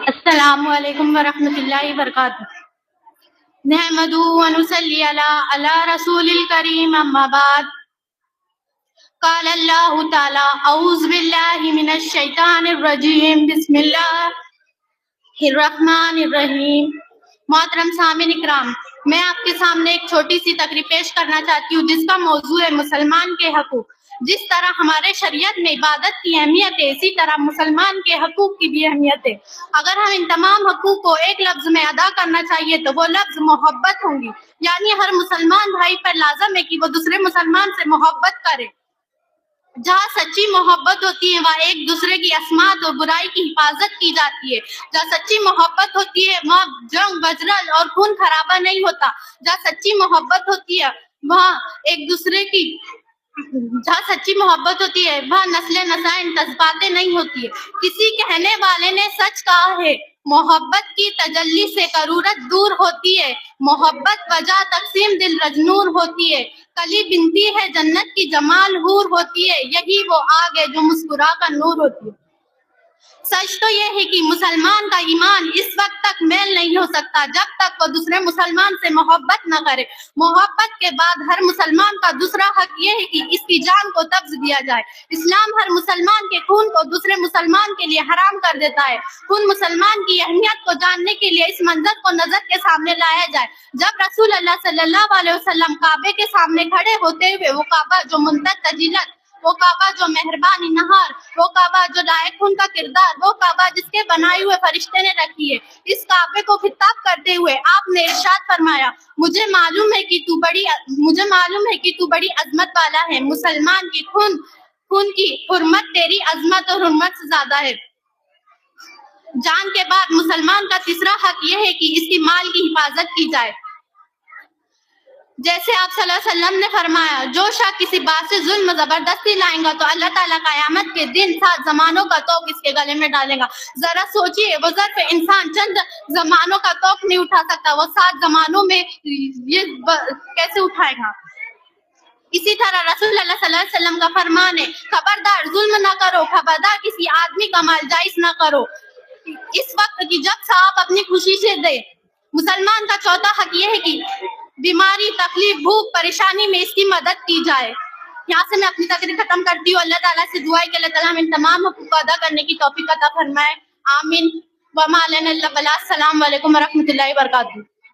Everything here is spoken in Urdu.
السلام علیکم ورحمۃ اللہ وبرکاتہ۔ نحمدہ ونصلی علی رسول الکریم، اما بعد۔ قال اللہ تعالی اعوذ باللہ من الشیطان الرجیم، بسم اللہ الرحمن الرحیم۔ محترم سامعین اکرام، میں آپ کے سامنے ایک چھوٹی سی تقریر پیش کرنا چاہتی ہوں جس کا موضوع ہے مسلمان کے حقوق۔ جس طرح ہمارے شریعت میں عبادت کی اہمیت ہے، اسی طرح مسلمان کے حقوق کی بھی اہمیت ہے۔ اگر ہم ان تمام حقوق کو ایک لفظ میں ادا کرنا چاہیے تو وہ لفظ محبت ہوں گی، یعنی ہر مسلمان بھائی پر لازم ہے کہ وہ دوسرے مسلمان سے محبت کرے۔ جہاں سچی محبت ہوتی ہے وہاں ایک دوسرے کی عصمت اور برائی کی حفاظت کی جاتی ہے۔ جہاں سچی محبت ہوتی ہے وہاں جنگ بجرل اور خون خرابہ نہیں ہوتا۔ جہاں سچی محبت ہوتی ہے وہاں ایک دوسرے کی جہاں سچی محبت ہوتی ہے وہاں نسل نسائن جذباتیں نہیں ہوتی ہے۔ کسی کہنے والے نے سچ کہا ہے، محبت کی تجلی سے کرورت دور ہوتی ہے، محبت وجہ تقسیم دل رجنور ہوتی ہے، کلی بنتی ہے جنت کی جمال حور ہوتی ہے، یہی وہ آگ ہے جو مسکرا کر نور ہوتی ہے۔ سچ تو یہ ہے کہ مسلمان کا ایمان اس وقت تک میل نہیں ہو سکتا جب تک وہ دوسرے مسلمان سے محبت نہ کرے۔ محبت کے بعد ہر مسلمان کا دوسرا حق یہ ہے کہ اس کی جان کو تبض دیا جائے۔ اسلام ہر مسلمان کے خون کو دوسرے مسلمان کے لیے حرام کر دیتا ہے۔ خون مسلمان کی اہمیت کو جاننے کے لیے اس منظر کو نظر کے سامنے لایا جائے۔ جب رسول اللہ صلی اللہ علیہ وسلم کعبے کے سامنے کھڑے ہوتے ہوئے، وہ کعبہ جو منتج تجیلت، وہ کعبہ جو مہربانی نہار، وہ کعبہ جو لائق ان کا کردار، وہ کعبہ جس کے بنائے ہوئے فرشتے نے رکھی ہے، اس کعبے کو خطاب کرتے ہوئے آپ نے ارشاد فرمایا، مجھے معلوم ہے کہ تو بڑی عظمت والا ہے، مسلمان کی خون کی حرمت تیری عظمت اور حرمت سے زیادہ ہے۔ جان کے بعد مسلمان کا تیسرا حق یہ ہے کہ اس کی مال کی حفاظت کی جائے۔ جیسے آپ صلی اللہ علیہ وسلم نے فرمایا، جو شخص کسی بات سے ظلم و زبردستی لائیں گا تو اللہ تعالیٰ قیامت کے دن 7 زمانوں کا توق اس کے گلے میں ڈالے گا۔ ذرا سوچئے، وہ ظرف انسان چند زمانوں کا توق نہیں اٹھا سکتا، وہ 7 زمانوں میں یہ کیسے اٹھائے گا؟ اسی طرح رسول اللہ صلی اللہ علیہ وسلم کا فرمان ہے، خبردار ظلم نہ کرو، خبردار کسی آدمی کا مال جائز نہ کرو اس وقت کی جب صاحب اپنی خوشی سے دے۔ مسلمان کا چوتھا حق یہ ہے کہ بیماری، تکلیف، بھوک، پریشانی میں اس کی مدد کی جائے۔ یہاں سے میں اپنی تقریر ختم کرتی ہوں۔ اللہ تعالیٰ سے دعا ہے کہ اللہ تعالیٰ ہمیں ان تمام حقوق کو ادا کرنے کی توفیق عطا فرمائے، آمین۔ وما علینا الا البلاغ۔ السلام علیکم ورحمۃ اللہ وبرکاتہ۔